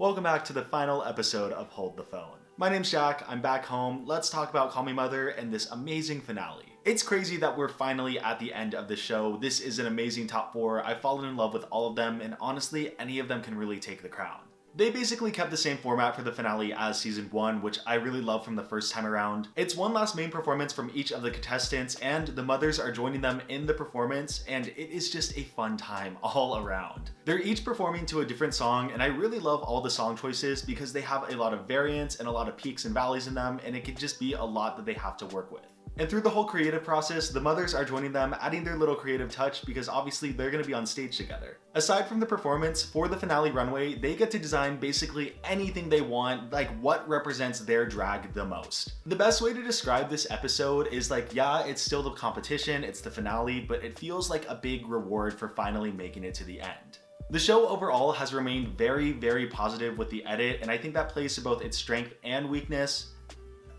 Welcome back to the final episode of Hold the Phone. My name's Jack, I'm back home, let's talk about Call Me Mother and this amazing finale. It's crazy that we're finally at the end of the show. This is an amazing top 4, I've fallen in love with all of them, and honestly, any of them can really take the crown. They basically kept the same format for the finale as season 1, which I really love from the first time around. It's one last main performance from each of the contestants, and the mothers are joining them in the performance, and it is just a fun time all around. They're each performing to a different song, and I really love all the song choices because they have a lot of variance and a lot of peaks and valleys in them, and it can just be a lot that they have to work with. And through the whole creative process, the mothers are joining them, adding their little creative touch because obviously they're going to be on stage together. Aside from the performance, for the finale runway, they get to design basically anything they want, like what represents their drag the most. The best way to describe this episode is like, yeah, it's still the competition, it's the finale, but it feels like a big reward for finally making it to the end. The show overall has remained very, very positive with the edit, and I think that plays to both its strength and weakness.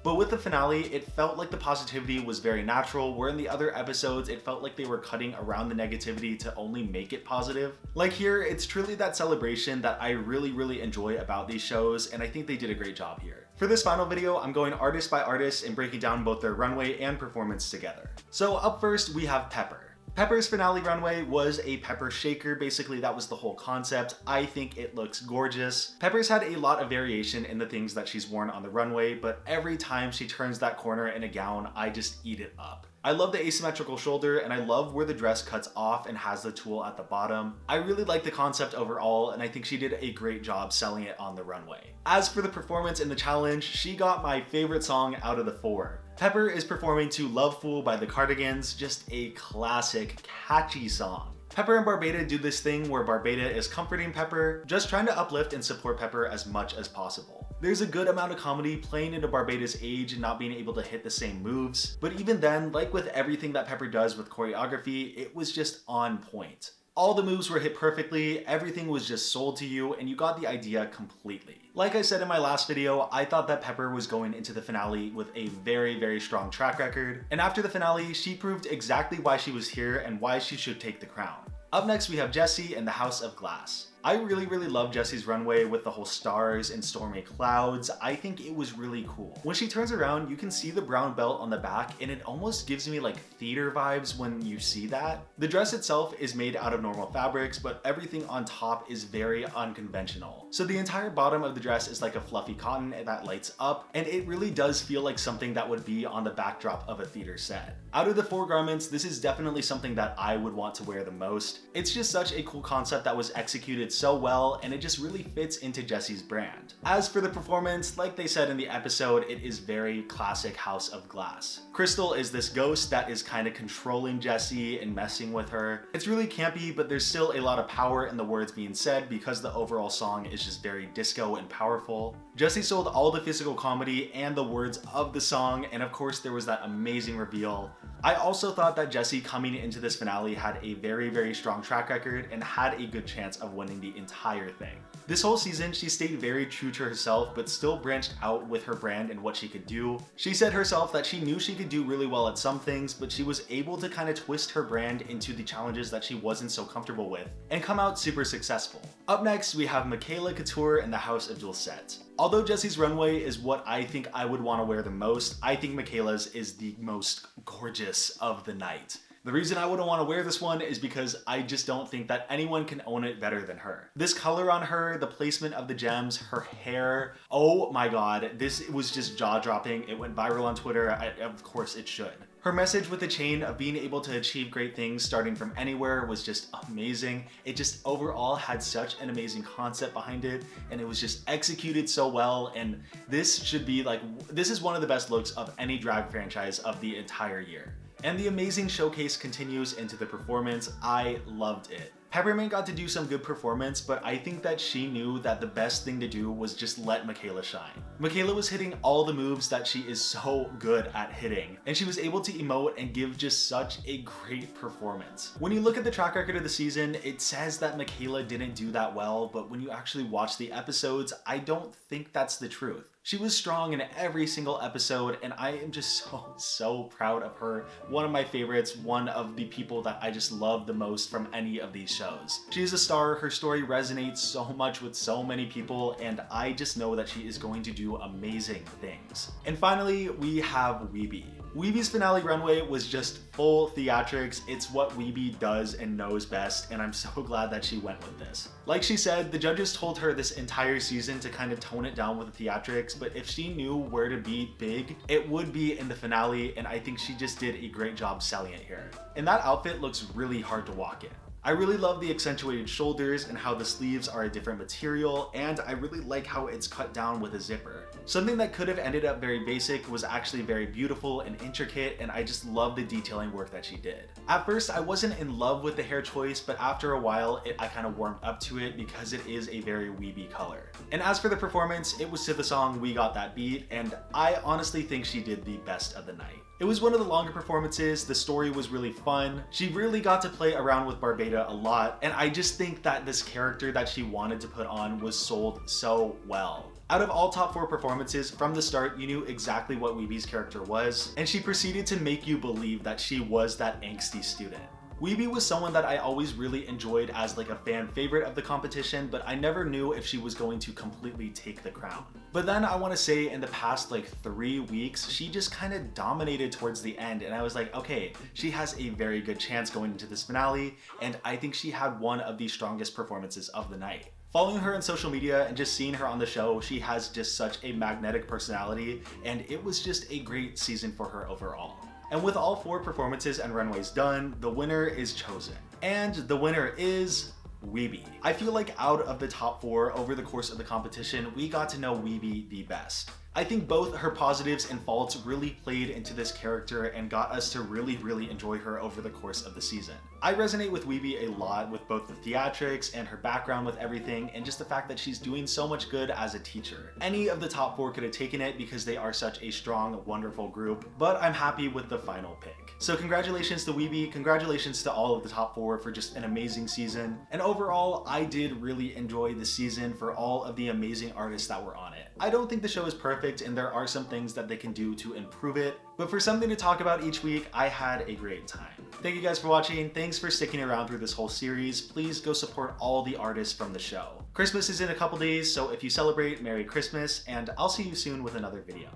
But with the finale, it felt like the positivity was very natural, where in the other episodes, it felt like they were cutting around the negativity to only make it positive. Like here, it's truly that celebration that I really enjoy about these shows, and I think they did a great job here. For this final video, I'm going artist by artist and breaking down both their runway and performance together. So up first, we have Pepper. Pepper's finale runway was a pepper shaker, basically that was the whole concept. I think it looks gorgeous. Pepper's had a lot of variation in the things that she's worn on the runway, but every time she turns that corner in a gown, I just eat it up. I love the asymmetrical shoulder, and I love where the dress cuts off and has the tulle at the bottom. I really like the concept overall, and I think she did a great job selling it on the runway. As for the performance in the challenge, she got my favorite song out of the 4. Pepper is performing to Love Fool by the Cardigans, just a classic, catchy song. Pepper and Barbada do this thing where Barbada is comforting Pepper, just trying to uplift and support Pepper as much as possible. There's a good amount of comedy playing into Barbada's age and not being able to hit the same moves, but even then, like with everything that Pepper does with choreography, it was just on point. All the moves were hit perfectly, everything was just sold to you, and you got the idea completely. Like I said in my last video, I thought that Pepper was going into the finale with a very strong track record, and after the finale, she proved exactly why she was here and why she should take the crown. Up next, we have Jessie in the House of Glass. I really love Jessie's runway with the whole stars and stormy clouds. I think it was really cool. When she turns around, you can see the brown belt on the back, and it almost gives me like theater vibes when you see that. The dress itself is made out of normal fabrics, but everything on top is very unconventional. So the entire bottom of the dress is like a fluffy cotton that lights up, and it really does feel like something that would be on the backdrop of a theater set. Out of the 4 garments, this is definitely something that I would want to wear the most. It's just such a cool concept that was executed so well, and it just really fits into Jessie's brand. As for the performance, like they said in the episode, it is very classic House of Glass. Crystal is this ghost that is kind of controlling Jessie and messing with her. It's really campy, but there's still a lot of power in the words being said because the overall song is just very disco and powerful. Jessie sold all the physical comedy and the words of the song, and of course there was that amazing reveal. I also thought that Jessie coming into this finale had a very strong track record and had a good chance of winning the entire thing. This whole season, she stayed very true to herself, but still branched out with her brand and what she could do. She said herself that she knew she could do really well at some things, but she was able to kind of twist her brand into the challenges that she wasn't so comfortable with and come out super successful. Up next, we have Michaela Couture in the House of Dulcet. Although Jessie's runway is what I think I would want to wear the most, I think Michaela's is the most gorgeous of the night. The reason I wouldn't want to wear this one is because I just don't think that anyone can own it better than her. This color on her, the placement of the gems, her hair, oh my god, this was just jaw-dropping. It went viral on Twitter, of course it should. Her message with the chain of being able to achieve great things starting from anywhere was just amazing. It just overall had such an amazing concept behind it, and it was just executed so well, and this should be like, this is one of the best looks of any drag franchise of the entire year. And the amazing showcase continues into the performance. I loved it. Peppermint got to do some good performance, but I think that she knew that the best thing to do was just let Michaela shine. Michaela was hitting all the moves that she is so good at hitting, and she was able to emote and give just such a great performance. When you look at the track record of the season, it says that Michaela didn't do that well, but when you actually watch the episodes, I don't think that's the truth. She was strong in every single episode, and I am just so proud of her. One of my favorites, one of the people that I just love the most from any of these shows. She's a star, her story resonates so much with so many people, and I just know that she is going to do amazing things. And finally, we have Weebie. Weebie's finale runway was just full theatrics. It's what Weebie does and knows best, and I'm so glad that she went with this. Like she said, the judges told her this entire season to kind of tone it down with the theatrics, but if she knew where to be big, it would be in the finale, and I think she just did a great job selling it here. And that outfit looks really hard to walk in. I really love the accentuated shoulders and how the sleeves are a different material, and I really like how it's cut down with a zipper. Something that could have ended up very basic was actually very beautiful and intricate, and I just love the detailing work that she did. At first, I wasn't in love with the hair choice, but after a while, I kind of warmed up to it because it is a very Weebie color. And as for the performance, it was to the song We Got That Beat, and I honestly think she did the best of the night. It was one of the longer performances, the story was really fun, she really got to play around with Barbada a lot, and I just think that this character that she wanted to put on was sold so well. Out of all top 4 performances, from the start you knew exactly what Weebie's character was, and she proceeded to make you believe that she was that angsty student. Weebie was someone that I always really enjoyed as like a fan favorite of the competition, but I never knew if she was going to completely take the crown. But then I want to say in the past like 3 weeks, she just kind of dominated towards the end, and I was like, okay, she has a very good chance going into this finale, and I think she had one of the strongest performances of the night. Following her on social media and just seeing her on the show, she has just such a magnetic personality, and it was just a great season for her overall. And with all 4 performances and runways done, the winner is chosen. And the winner is Weebie. I feel like out of the top 4 over the course of the competition, we got to know Weebie the best. I think both her positives and faults really played into this character and got us to really enjoy her over the course of the season. I resonate with Weebie a lot with both the theatrics and her background with everything, and just the fact that she's doing so much good as a teacher. Any of the top 4 could have taken it because they are such a strong, wonderful group, but I'm happy with the final pick. So congratulations to Weebie, congratulations to all of the top 4 for just an amazing season, and overall, I did really enjoy the season for all of the amazing artists that were on it. I don't think the show is perfect, and there are some things that they can do to improve it, but for something to talk about each week, I had a great time. Thank you guys for watching, thanks for sticking around through this whole series, please go support all the artists from the show. Christmas is in a couple days, so if you celebrate, Merry Christmas, and I'll see you soon with another video.